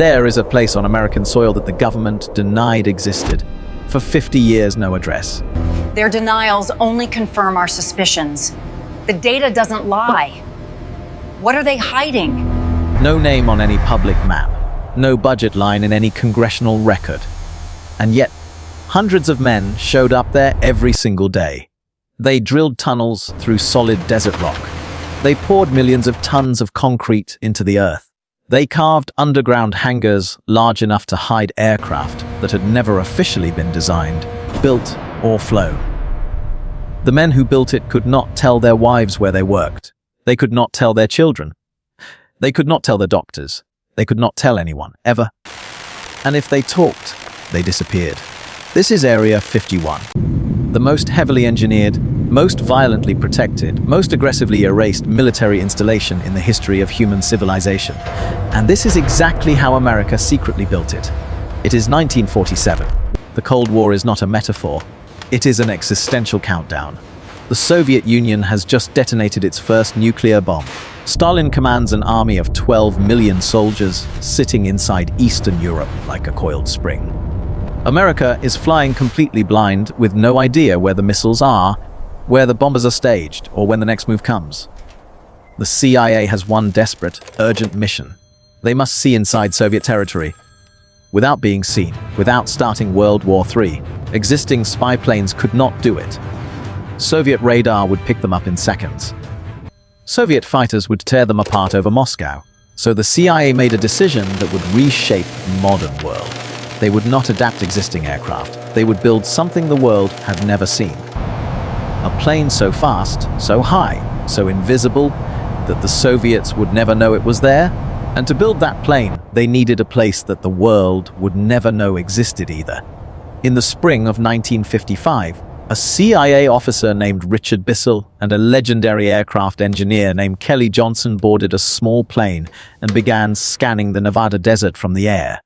There is a place on American soil that the government denied existed. For 50 years, no address. Their denials only confirm our suspicions. The data doesn't lie. What are they hiding? No name on any public map. No budget line in any congressional record. And yet, hundreds of men showed up there every single day. They drilled tunnels through solid desert rock. They poured millions of tons of concrete into the earth. They carved underground hangars large enough to hide aircraft that had never officially been designed, built, or flown. The men who built it could not tell their wives where they worked. They could not tell their children. They could not tell the doctors. They could not tell anyone, ever. And if they talked, they disappeared. This is Area 51, the most heavily engineered, most violently protected, most aggressively erased military installation in the history of human civilization. And this is exactly how America secretly built it. It is 1947. The Cold War is not a metaphor. It is an existential countdown. The Soviet Union has just detonated its first nuclear bomb. Stalin commands an army of 12 million soldiers sitting inside Eastern Europe like a coiled spring. America is flying completely blind with no idea where the missiles are, where the bombers are staged, or when the next move comes. The CIA has one desperate, urgent mission. They must see inside Soviet territory. Without being seen, without starting World War III, existing spy planes could not do it. Soviet radar would pick them up in seconds. Soviet fighters would tear them apart over Moscow. So the CIA made a decision that would reshape the modern world. They would not adapt existing aircraft. They would build something the world had never seen. A plane so fast, so high, so invisible, that the Soviets would never know it was there. And to build that plane, they needed a place that the world would never know existed either. In the spring of 1955, a CIA officer named Richard Bissell and a legendary aircraft engineer named Kelly Johnson boarded a small plane and began scanning the Nevada desert from the air.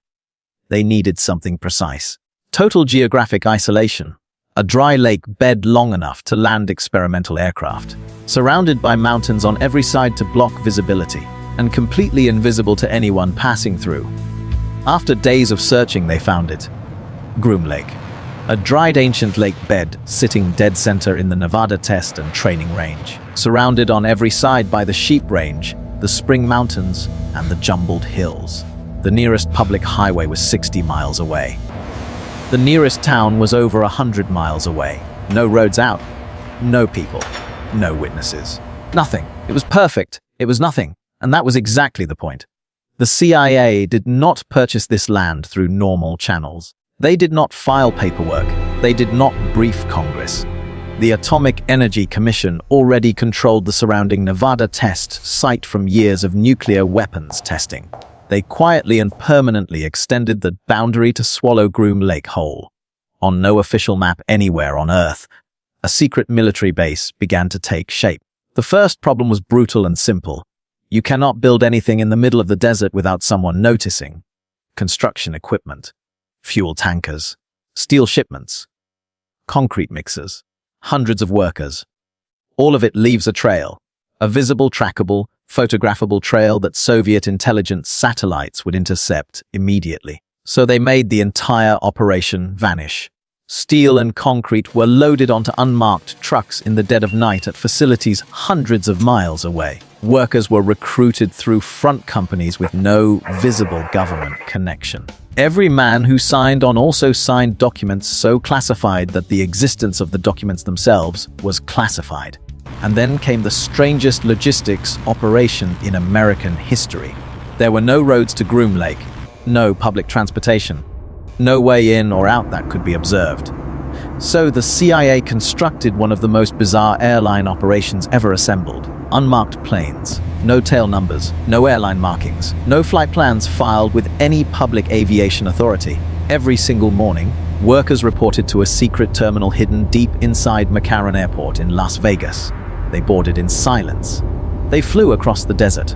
They needed something precise. Total geographic isolation. A dry lake bed long enough to land experimental aircraft. Surrounded by mountains on every side to block visibility, and completely invisible to anyone passing through. After days of searching, they found it. Groom Lake. A dried ancient lake bed sitting dead center in the Nevada test and training range. Surrounded on every side by the Sheep Range, the Spring Mountains, and the jumbled hills. The nearest public highway was 60 miles away. The nearest town was over 100 miles away. No roads out, no people, no witnesses. Nothing. It was perfect. It was nothing. And that was exactly the point. The CIA did not purchase this land through normal channels. They did not file paperwork. They did not brief Congress. The Atomic Energy Commission already controlled the surrounding Nevada test site from years of nuclear weapons testing. They quietly and permanently extended the boundary to swallow Groom Lake whole. On no official map anywhere on Earth, a secret military base began to take shape. The first problem was brutal and simple. You cannot build anything in the middle of the desert without someone noticing. Construction equipment, fuel tankers, steel shipments, concrete mixers, hundreds of workers. All of it leaves a trail, a visible, trackable, photographable trail that Soviet intelligence satellites would intercept immediately. So they made the entire operation vanish. Steel and concrete were loaded onto unmarked trucks in the dead of night at facilities hundreds of miles away. Workers were recruited through front companies with no visible government connection. Every man who signed on also signed documents so classified that the existence of the documents themselves was classified. And then came the strangest logistics operation in American history. There were no roads to Groom Lake, no public transportation, no way in or out that could be observed. So the CIA constructed one of the most bizarre airline operations ever assembled. Unmarked planes, no tail numbers, no airline markings, no flight plans filed with any public aviation authority. Every single morning, workers reported to a secret terminal hidden deep inside McCarran Airport in Las Vegas. They boarded in silence. They flew across the desert.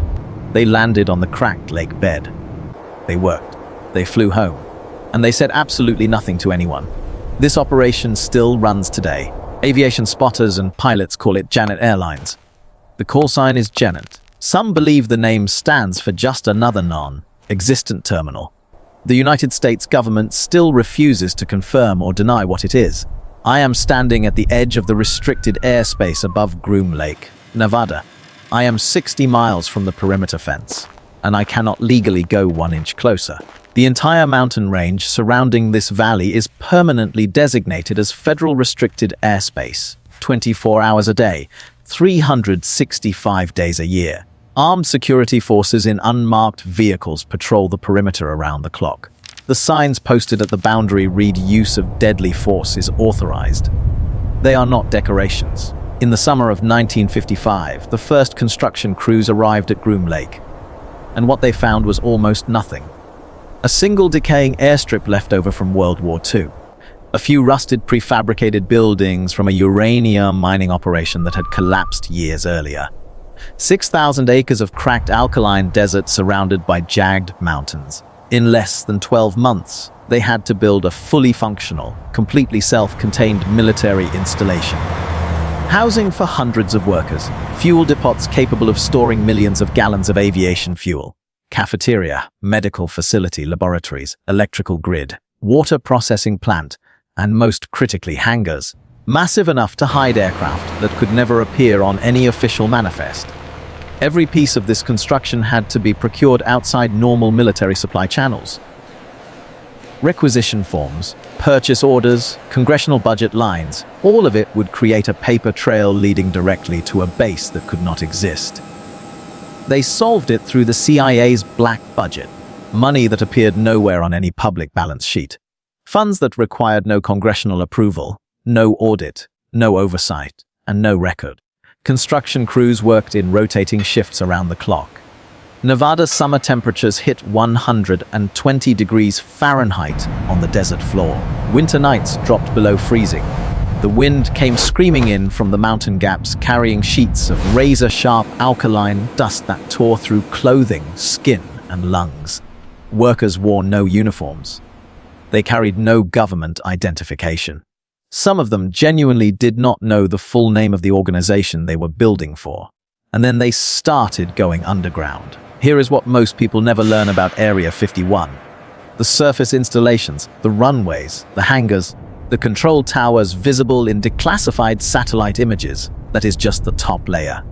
They landed on the cracked lake bed. They worked. They flew home. And they said absolutely nothing to anyone. This operation still runs today. Aviation spotters and pilots call it Janet Airlines. The call sign is Janet. Some believe the name stands for just another existent terminal. The United States government still refuses to confirm or deny what it is. I am standing at the edge of the restricted airspace above Groom Lake, Nevada. I am 60 miles from the perimeter fence, and I cannot legally go 1 inch closer. The entire mountain range surrounding this valley is permanently designated as federal restricted airspace, 24 hours a day, 365 days a year. Armed security forces in unmarked vehicles patrol the perimeter around the clock. The signs posted at the boundary read use of deadly force is authorized. They are not decorations. In the summer of 1955, the first construction crews arrived at Groom Lake, and what they found was almost nothing. A single decaying airstrip left over from World War II. A few rusted prefabricated buildings from a uranium mining operation that had collapsed years earlier. 6,000 acres of cracked alkaline desert surrounded by jagged mountains. In less than 12 months, they had to build a fully functional, completely self-contained military installation. Housing for hundreds of workers, fuel depots capable of storing millions of gallons of aviation fuel, cafeteria, medical facility, laboratories, electrical grid, water processing plant, and most critically hangars, massive enough to hide aircraft that could never appear on any official manifest. Every piece of this construction had to be procured outside normal military supply channels. Requisition forms, purchase orders, congressional budget lines, all of it would create a paper trail leading directly to a base that could not exist. They solved it through the CIA's black budget, money that appeared nowhere on any public balance sheet, funds that required no congressional approval, no audit, no oversight, and no record. Construction crews worked in rotating shifts around the clock. Nevada's summer temperatures hit 120 degrees Fahrenheit on the desert floor. Winter nights dropped below freezing. The wind came screaming in from the mountain gaps, carrying sheets of razor-sharp alkaline dust that tore through clothing, skin, and lungs. Workers wore no uniforms. They carried no government identification. Some of them genuinely did not know the full name of the organization they were building for. And then they started going underground. Here is what most people never learn about Area 51. The surface installations, the runways, the hangars, the control towers visible in declassified satellite images. That is just the top layer.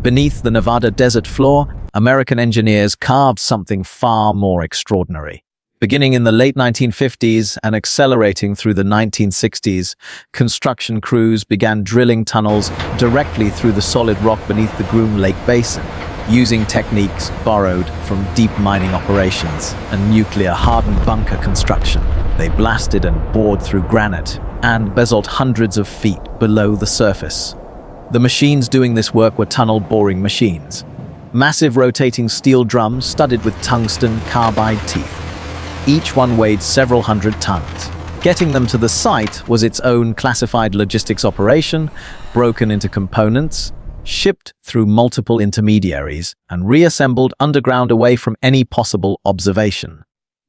Beneath the Nevada desert floor, American engineers carved something far more extraordinary. Beginning in the late 1950s and accelerating through the 1960s, construction crews began drilling tunnels directly through the solid rock beneath the Groom Lake Basin, using techniques borrowed from deep mining operations and nuclear hardened bunker construction. They blasted and bored through granite and basalt hundreds of feet below the surface. The machines doing this work were tunnel boring machines, massive rotating steel drums studded with tungsten carbide teeth. Each one weighed several hundred tons. Getting them to the site was its own classified logistics operation, broken into components, shipped through multiple intermediaries, and reassembled underground away from any possible observation.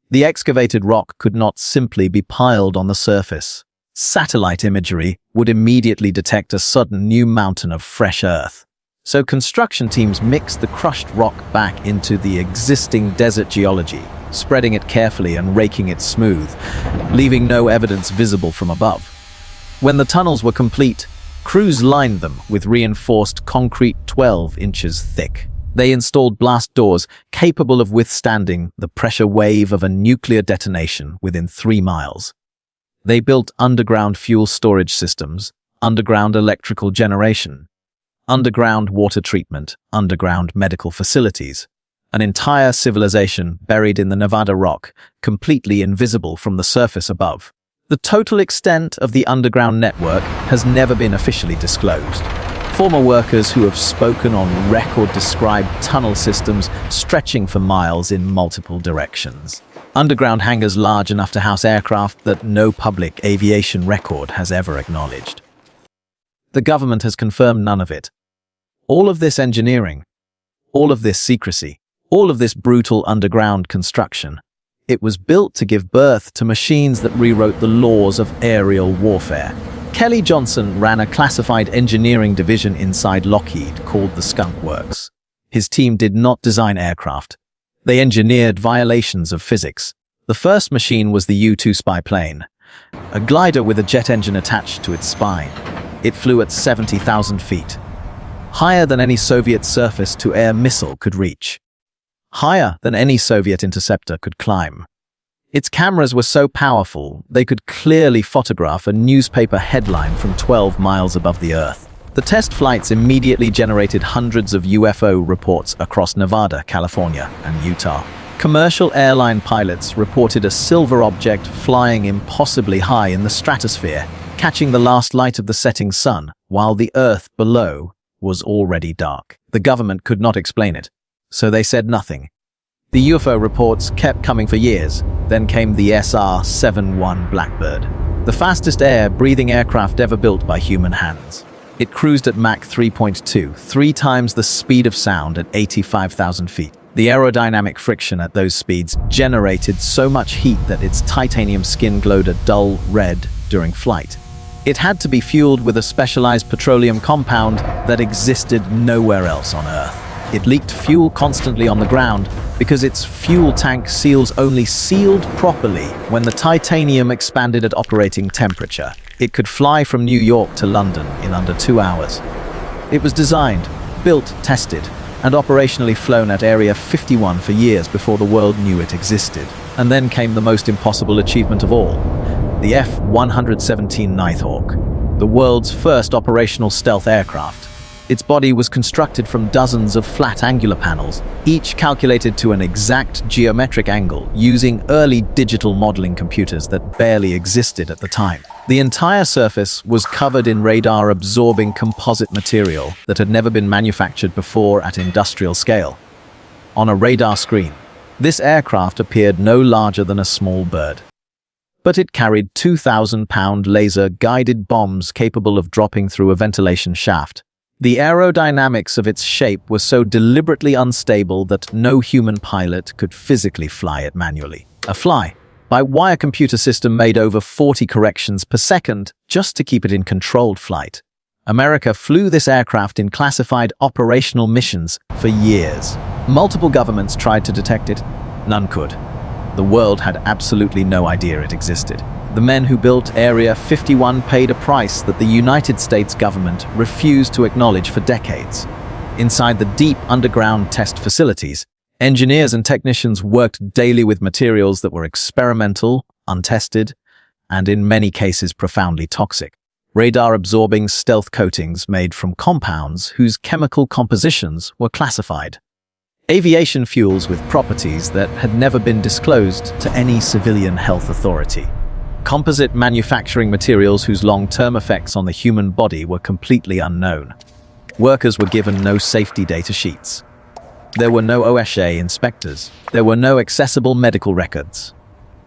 The excavated rock could not simply be piled on the surface. Satellite imagery would immediately detect a sudden new mountain of fresh earth. So construction teams mixed the crushed rock back into the existing desert geology, spreading it carefully and raking it smooth, leaving no evidence visible from above. When the tunnels were complete, crews lined them with reinforced concrete 12 inches thick. They installed blast doors capable of withstanding the pressure wave of a nuclear detonation within 3 miles. They built underground fuel storage systems, underground electrical generation, underground water treatment, underground medical facilities, an entire civilization buried in the Nevada rock, completely invisible from the surface above. The total extent of the underground network has never been officially disclosed. Former workers who have spoken on record describe tunnel systems stretching for miles in multiple directions. Underground hangars large enough to house aircraft that no public aviation record has ever acknowledged. The government has confirmed none of it. All of this engineering, all of this secrecy, all of this brutal underground construction, it was built to give birth to machines that rewrote the laws of aerial warfare. Kelly Johnson ran a classified engineering division inside Lockheed called the Skunk Works. His team did not design aircraft. They engineered violations of physics. The first machine was the U-2 spy plane, a glider with a jet engine attached to its spine. It flew at 70,000 feet, higher than any Soviet surface-to-air missile could reach, higher than any Soviet interceptor could climb. Its cameras were so powerful, they could clearly photograph a newspaper headline from 12 miles above the Earth. The test flights immediately generated hundreds of UFO reports across Nevada, California, and Utah. Commercial airline pilots reported a silver object flying impossibly high in the stratosphere, catching the last light of the setting sun, while the Earth below was already dark. The government could not explain it, so they said nothing. The UFO reports kept coming for years. Then came the SR-71 Blackbird, the fastest air-breathing aircraft ever built by human hands. It cruised at Mach 3.2, 3 times the speed of sound at 85,000 feet. The aerodynamic friction at those speeds generated so much heat that its titanium skin glowed a dull red during flight. It had to be fueled with a specialized petroleum compound that existed nowhere else on Earth. It leaked fuel constantly on the ground because its fuel tank seals only sealed properly when the titanium expanded at operating temperature. It could fly from New York to London in under 2 hours. It was designed, built, tested, and operationally flown at Area 51 for years before the world knew it existed. And then came the most impossible achievement of all, the F-117 Nighthawk, the world's first operational stealth aircraft. Its body was constructed from dozens of flat angular panels, each calculated to an exact geometric angle using early digital modeling computers that barely existed at the time. The entire surface was covered in radar-absorbing composite material that had never been manufactured before at industrial scale. On a radar screen, this aircraft appeared no larger than a small bird. But it carried 2,000-pound laser-guided bombs capable of dropping through a ventilation shaft. The aerodynamics of its shape were so deliberately unstable that no human pilot could physically fly it manually. A fly-by-wire computer system made over 40 corrections per second just to keep it in controlled flight. America flew this aircraft in classified operational missions for years. Multiple governments tried to detect it. None could. The world had absolutely no idea it existed. The men who built Area 51 paid a price that the United States government refused to acknowledge for decades. Inside the deep underground test facilities, engineers and technicians worked daily with materials that were experimental, untested, and in many cases profoundly toxic. Radar-absorbing stealth coatings made from compounds whose chemical compositions were classified. Aviation fuels with properties that had never been disclosed to any civilian health authority. Composite manufacturing materials whose long-term effects on the human body were completely unknown. Workers were given no safety data sheets. There were no OSHA inspectors. There were no accessible medical records.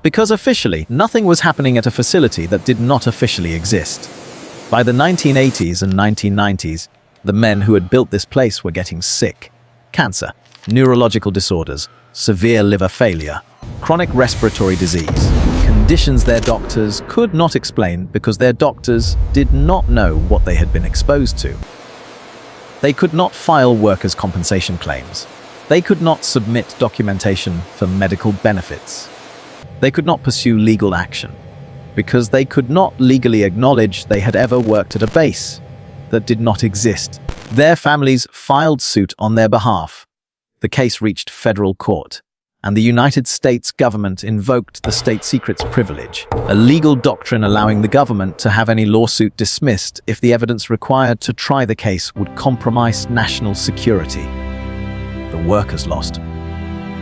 Because officially, nothing was happening at a facility that did not officially exist. By the 1980s and 1990s, the men who had built this place were getting sick. Cancer, neurological disorders, severe liver failure, chronic respiratory disease. Conditions their doctors could not explain because their doctors did not know what they had been exposed to. They could not file workers' compensation claims. They could not submit documentation for medical benefits. They could not pursue legal action because they could not legally acknowledge they had ever worked at a base that did not exist. Their families filed suit on their behalf. The case reached federal court, and the United States government invoked the state secrets privilege, a legal doctrine allowing the government to have any lawsuit dismissed if the evidence required to try the case would compromise national security. The workers lost.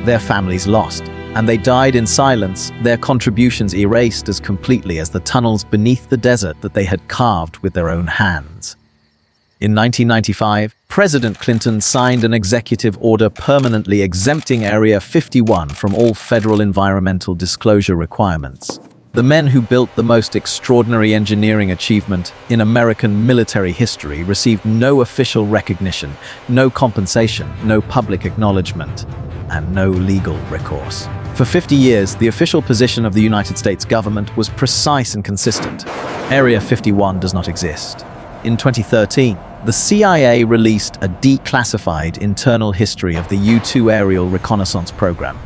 Their families lost, and they died in silence, their contributions erased as completely as the tunnels beneath the desert that they had carved with their own hands. In 1995, President Clinton signed an executive order permanently exempting Area 51 from all federal environmental disclosure requirements. The men who built the most extraordinary engineering achievement in American military history received no official recognition, no compensation, no public acknowledgement, and no legal recourse. For 50 years, the official position of the United States government was precise and consistent. Area 51 does not exist. In 2013, the CIA released a declassified internal history of the U-2 aerial reconnaissance program.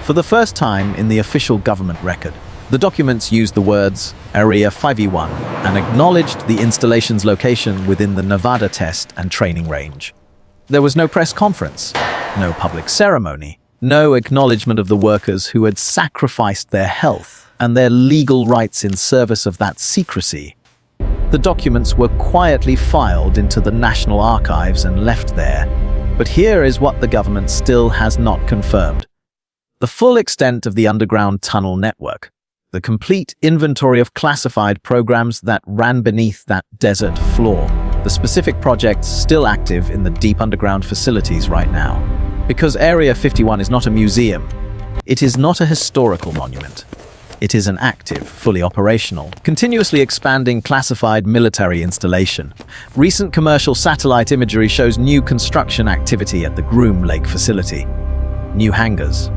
For the first time in the official government record, the documents used the words Area 51 and acknowledged the installation's location within the Nevada test and training range. There was no press conference, no public ceremony, no acknowledgement of the workers who had sacrificed their health and their legal rights in service of that secrecy. The documents were quietly filed into the National Archives and left there. But here is what the government still has not confirmed: the full extent of the underground tunnel network, the complete inventory of classified programs that ran beneath that desert floor, the specific projects still active in the deep underground facilities right now. Because Area 51 is not a museum, it is not a historical monument. It is an active, fully operational, continuously expanding classified military installation. Recent commercial satellite imagery shows new construction activity at the Groom Lake facility. New hangars,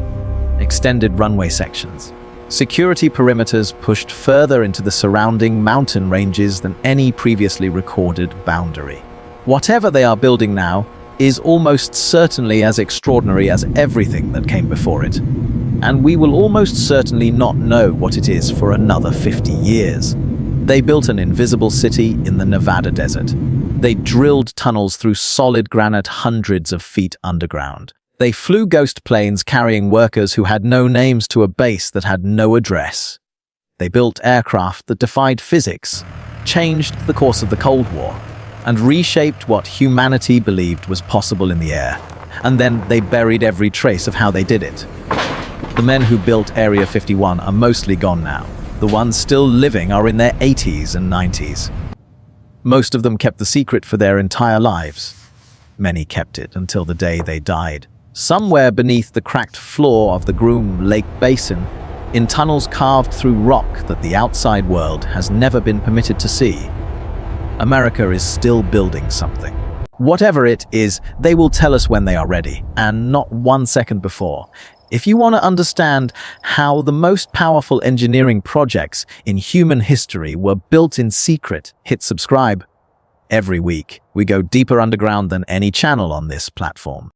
extended runway sections, security perimeters pushed further into the surrounding mountain ranges than any previously recorded boundary. Whatever they are building now is almost certainly as extraordinary as everything that came before it. And we will almost certainly not know what it is for another 50 years. They built an invisible city in the Nevada desert. They drilled tunnels through solid granite hundreds of feet underground. They flew ghost planes carrying workers who had no names to a base that had no address. They built aircraft that defied physics, changed the course of the Cold War, and reshaped what humanity believed was possible in the air. And then they buried every trace of how they did it. The men who built Area 51 are mostly gone now. The ones still living are in their 80s and 90s. Most of them kept the secret for their entire lives. Many kept it until the day they died. Somewhere beneath the cracked floor of the Groom Lake Basin, in tunnels carved through rock that the outside world has never been permitted to see, America is still building something. Whatever it is, they will tell us when they are ready, and not 1 second before. If you want to understand how the most powerful engineering projects in human history were built in secret, hit subscribe. Every week, we go deeper underground than any channel on this platform.